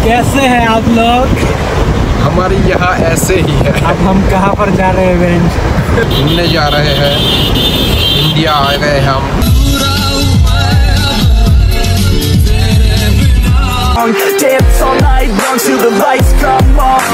कैसे हैं आप लोग? हमारे यहाँ ऐसे ही है। अब हम कहाँ पर जा रहे हैं बेंच? घूमने जा रहे हैं, इंडिया आ गए हैं हम। Dance all night long till the lights come on.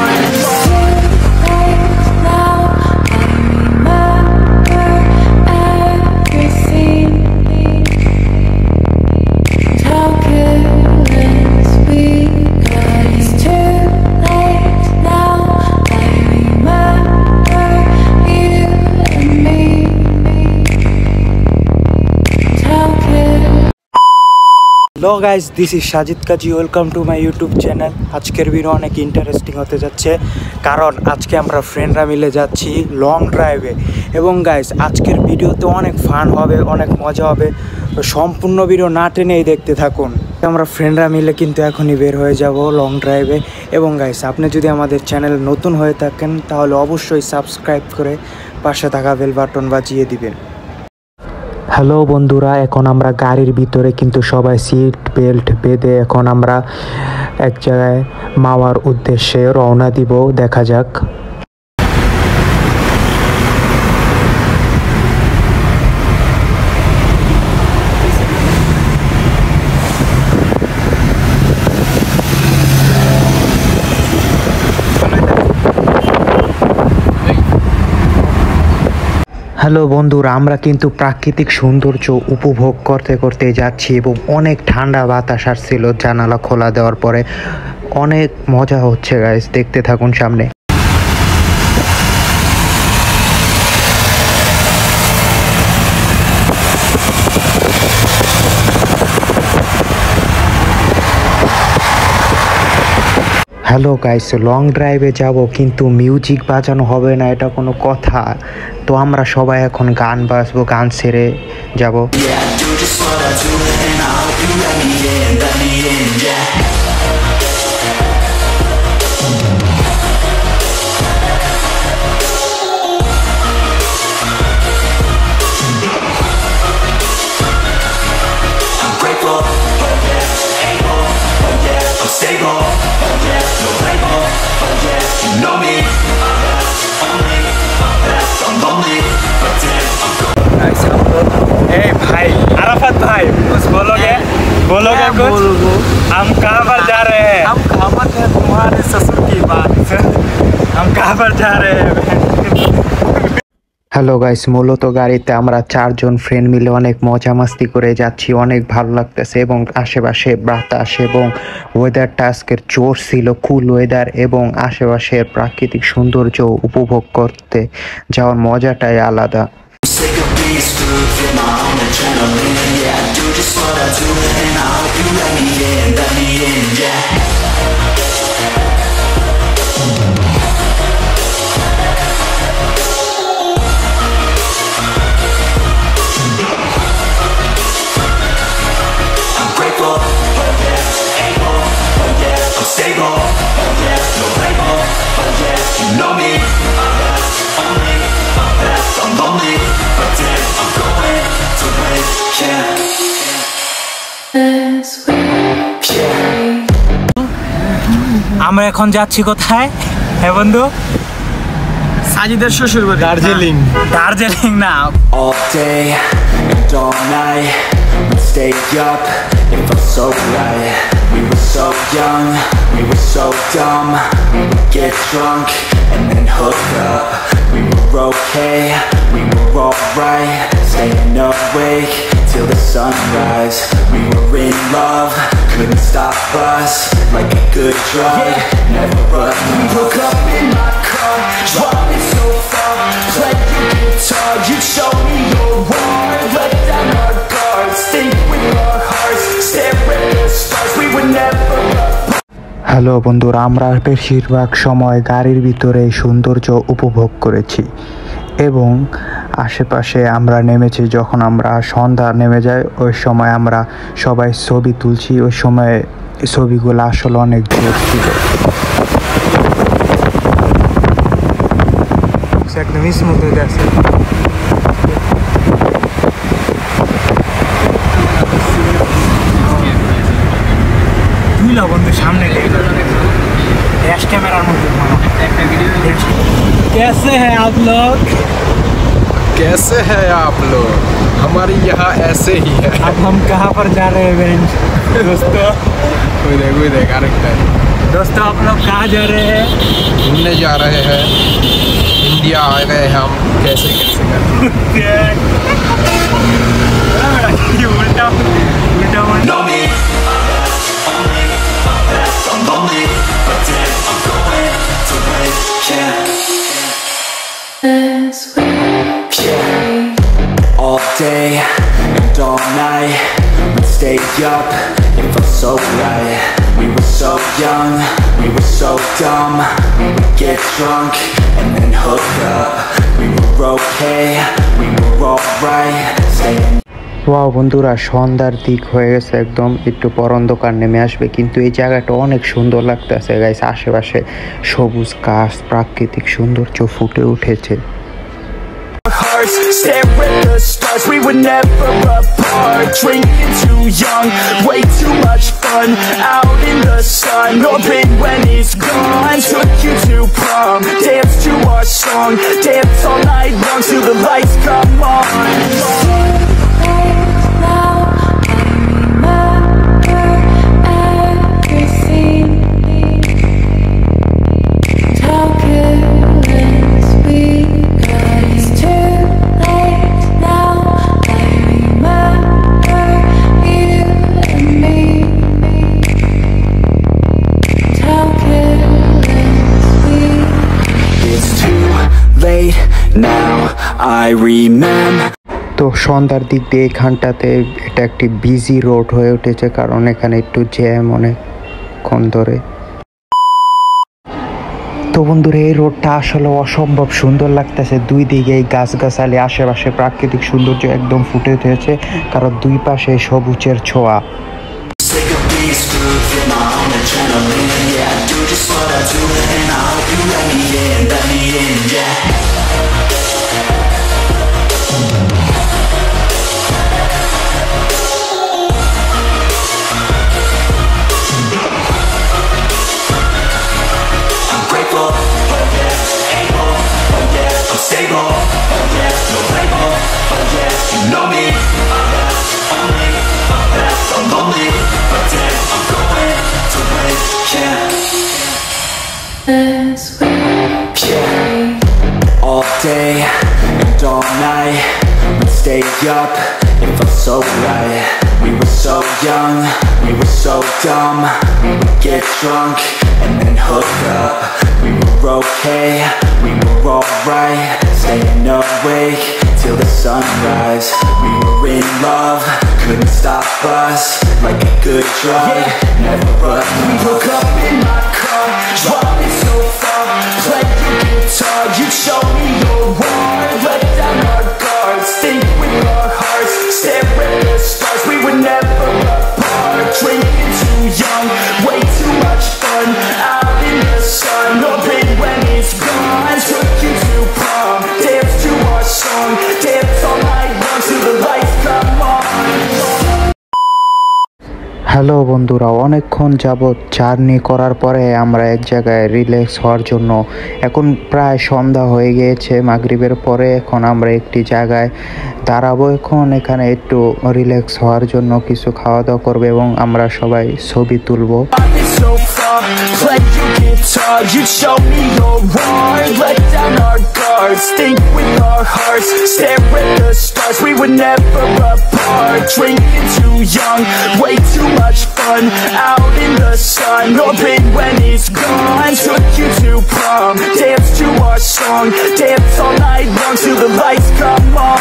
Hello guys, this is Sajid Kazi. Welcome to my YouTube channel. আজকের ভিডিও অনেক ইন্টারেস্টিং হতে যাচ্ছে, কারণ আজকে আমরা ফ্রেন্ডরা মিলে যাচ্ছি লং ড্রাইভে। এবং গাইজ, আজকের ভিডিওতে অনেক ফান হবে, অনেক মজা হবে, তো সম্পূর্ণ ভিডিও না টেনেই দেখতে থাকুন। আমরা ফ্রেন্ডরা মিলে কিন্তু এখনই বের হয়ে যাব লং ড্রাইভে। এবং গাইজ, আপনি যদি আমাদের চ্যানেল নতুন হয়ে থাকেন তাহলে অবশ্যই সাবস্ক্রাইব করে পাশে থাকা বেল বাটন বাজিয়ে দিবেন। হ্যালো বন্ধুরা, এখন আমরা গাড়ির ভিতরে কিন্তু সবাই সিট বেল্ট বেঁধে এখন আমরা এক জায়গায় মাওয়ার উদ্দেশ্যে রওনা দিব। দেখা যাক। হ্যালো বন্ধুরা, আমরা কিন্তু প্রাকৃতিক সৌন্দর্য উপভোগ করতে করতে যাচ্ছি এবং অনেক ঠান্ডা বাতাস আসছিল জানালা খোলা দেওয়ার পরে। অনেক মজা হচ্ছে গাইস, দেখতে থাকুন সামনে। হ্যালো গাইস, লং ড্রাইভে যাব কিন্তু মিউজিক বাজানো হবে না, এটা কোনো কথা? তো আমরা সবাই এখন গান বাজবো, গান ছেড়ে যাব। भाई अराफत भाई, कुछ बोलोगे? बोलोगे कुछ? हम कहाँ पर जा रहे हैं? हम कहाँ पर हैं? तुम्हारे ससुर की बात। हम कहाँ पर जा रहे हैं? হ্যালো গাইস, মূলত গাড়িতে আমরা 4 জন ফ্রেন্ড মিলে অনেক মজা মাস্তি করে যাচ্ছি, অনেক ভালো লাগতেছে এবং আশেপাশে বাতাস এবং ওয়েদারটা আজকের জোর ছিল, কুল ওয়েদার এবং আশেপাশের প্রাকৃতিক সৌন্দর্য উপভোগ করতে যাওয়ার মজাটাই আলাদা। আমরা এখন যাচ্ছি কোথায়? হ্যাঁ বন্ধু, সাজিদের শ্বশুর বাড়ি দার্জিলিং। দার্জিলিং না, all day and all night we'd stay up, it felt so right. We were so young, we were so dumb. We would get drunk and then hook up. We were okay, we were alright, staying awake till the sunrise. We were in love, couldn't stop us, like a good drug, never run. We woke up in my car, driving so far, played your guitar, you showed me your heart, let down our guards, think with our hearts, stare at the stars, we would never apart. Hello বন্ধুরা, আমরা বেশিরভাগ সময় গাড়ির ভিতরে সৌন্দর্য উপভোগ করেছি এবং আশেপাশে আমরা নেমেছি। যখন আমরা সন্ধ্যা নেমে যায় ওই সময় আমরা সবাই ছবি তুলছি, ওই সময় ছবিগুলো আসলে অনেক জোর ছিল। একদম স্মুথ হয়ে গেছে। বন্ধু সামনে कैसे हैं आप लोग? कैसे हैं आप लोग? हमारी यहाँ ऐसे ही है। अब हम कहाँ पर जा रहे हैं बेंच? दोस्तों कोई देख करेक्ट है। दोस्तों आप लोग कहाँ जा रहे हैं? घूमने जा रहे हैं। इंडिया आ गए हैं हम। कैसे कर उल्टा Know me, only I'm lonely, but then I'm going to win, yeah. All day and all night, we'd stay up, it felt so right. We were so young, we were so dumb. We would get drunk and then hook up. We were okay, we were alright. Staying wow বন্ধুরা, সন্ধ্যার দিক হয়ে গেছে, একদম একটু পর অন্ধকার নেমে আসবে, কিন্তু এই জায়গাটা অনেক সুন্দর লাগতেছে গাইস। আশেপাশে সবুজ গাছ, প্রাকৃতিক সৌন্দর্য ফুটে উঠেছে। Stare at the stars, we were never apart. Drinking too young, way too much fun. Out in the sun, hoping when it's gone. Took you to prom, dance to our song. Dance all night long till the lights come on. Now I remember. তো সন্ধ্যার দিক দিয়ে এখানটাতে এটা একটি busy road হয়ে উঠেছে, কারণ এখানে একটু জ্যাম অনেকক্ষণ ধরে। তো বন্ধুরা, এই রোডটা আসলে অসম্ভব সুন্দর লাগতেছে। দুই দিকে এই গাছগাছালি, আশেপাশে প্রাকৃতিক সৌন্দর্য একদম ফুটে উঠেছে, কারণ দুই পাশে সবুজের ছোঁয়া। Sick of these screws in my own adrenaline. Yeah, I do just what I do, and I hope you let me in, yeah. I'm grateful, oh yeah, able, oh yeah, I'm stable, oh yeah, no label, oh yeah, you know me, only I'm lonely, but then I'm going to win, yeah. All day and all night, we'd stay up, it felt so right. We were so young, we were so dumb. We would get drunk and then hook up. We were okay, we were alright. Staying awake till the sunrise. We were in love, couldn't stop us. Like a good drug, never run. We woke up in my car, driving so far. Play your guitar, you show me your heart. Let down our guards, think with our hearts. Stare at the stars, we were never apart. Drinking too young, way too much fun. Out in the sun, hoping when it's gone. Took you to prom, dance to our song. Dance all night long till the lights come on. Hello বন্ধুরা, অনেকক্ষণ যাবৎ journey করার পরে আমরা এক জায়গায় relax হওয়ার জন্য, এখন প্রায় সন্ধ্যা হয়ে গিয়েছে মাগরিবের পরে, এখন আমরা একটি জায়গায় দাঁড়াবো। এখন এখানে একটু রিল্যাক্স হওয়ার জন্য কিছু খাওয়া দাওয়া করবো এবং আমরা সবাই ছবি তুলবো। Play your guitar, you show me your heart. Let down our guards, think with our hearts. Stare at the stars, we were never apart. Drinking too young, way too much fun. Out in the sun, hoping when it's gone. Took you to prom, dance to our song. Dance all night long till the lights come on.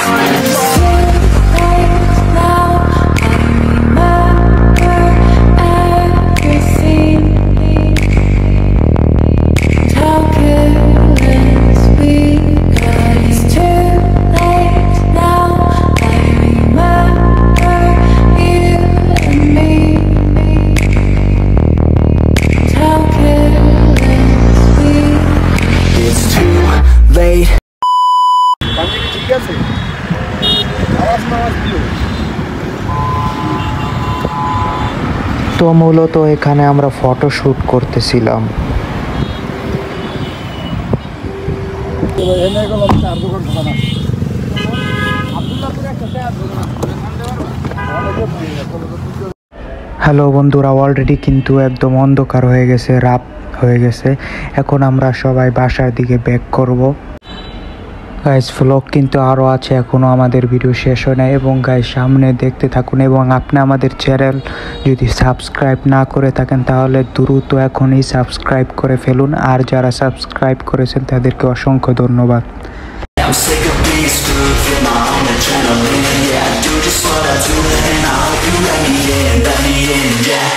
তো মূলত এখানে আমরা photoshoot করতেছিলাম। Hello বন্ধুরা, already কিন্তু একদম অন্ধকার হয়ে গেছে, রাত হয়ে গেছে। এখন আমরা সবাই বাসার দিকে ব্যাক করব। গাইস, ভ্লগ কিন্তু আরও আছে, এখনও আমাদের ভিডিও শেষ হয় না। এবং গাইস, সামনে দেখতে থাকুন। এবং আপনি আমাদের চ্যানেল যদি সাবস্ক্রাইব না করে থাকেন তাহলে দ্রুত এখনই সাবস্ক্রাইব করে ফেলুন। আর যারা সাবস্ক্রাইব করেছেন তাদেরকে অসংখ্য ধন্যবাদ। I'm sick of being screwed, feel my own adrenaline. Yeah, I do just what I do, and I hope you let me in, yeah.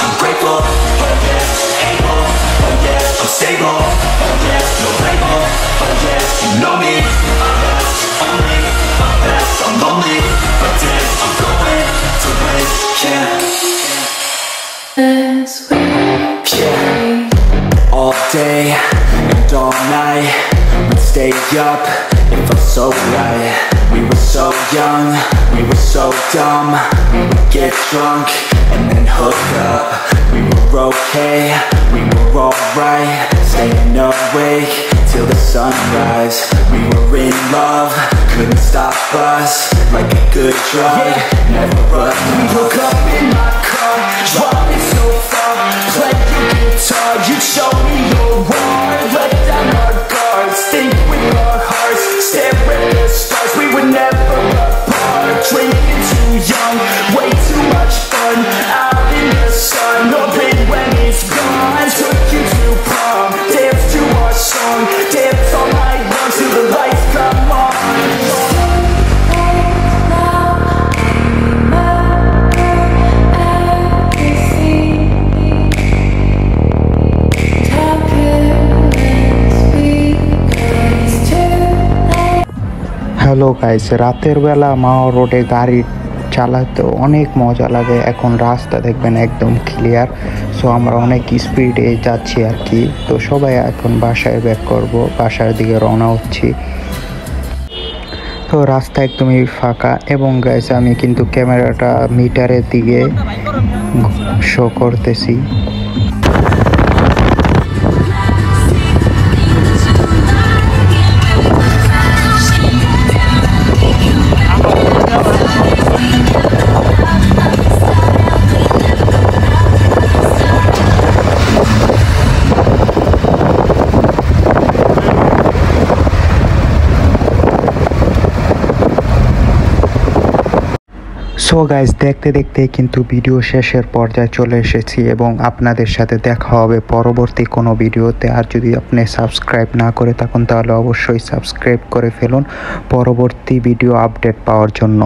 I'm grateful, oh yeah, able, oh yeah, I'm stable, oh yeah, no label, oh yeah, you know me, only my best, I'm lonely, but damn, I'm going to win, yeah. Yeah. All day and all night, we'd stay up, it felt so right. We were so young, we were so dumb. We would get drunk and then hook up. We were okay, we were alright. Staying awake till the sunrise. We were in love, couldn't stop us. Like a good drug, never run. We woke up in my car, driving so far. Played the guitar, you showed me your heart. Let down our guards, think with our hearts. Stare at the stars, we were never apart. Drinking too young, way too much fun. Out in the sun, no pain when it's gone. Took you to prom, dance to our song. Dance all night long till the lights come on. Hello guys, রাতের বেলা মাও রোডে গাড়ি চালাতে অনেক মজা লাগে। এখন রাস্তা দেখবেন একদম ক্লিয়ার। সো আমরা অনেক স্পিডে যাচ্ছি আর কি। তো সবাই এখন বাসায় ব্যাক করব, বাসার দিকে রওনা হচ্ছি। তো রাস্তা একদমই ফাঁকা। এবং গাইস, আমি কিন্তু ক্যামেরাটা মিটারের দিকে শো করতেছি। সো গাইস, দেখতে দেখতে কিন্তু ভিডিও শেষের পর্যায়ে চলে এসেছি এবং আপনাদের সাথে দেখা হবে পরবর্তী কোনো ভিডিওতে। আর যদি আপনি সাবস্ক্রাইব না করে থাকুন তাহলে অবশ্যই সাবস্ক্রাইব করে ফেলুন পরবর্তী ভিডিও আপডেট পাওয়ার জন্য।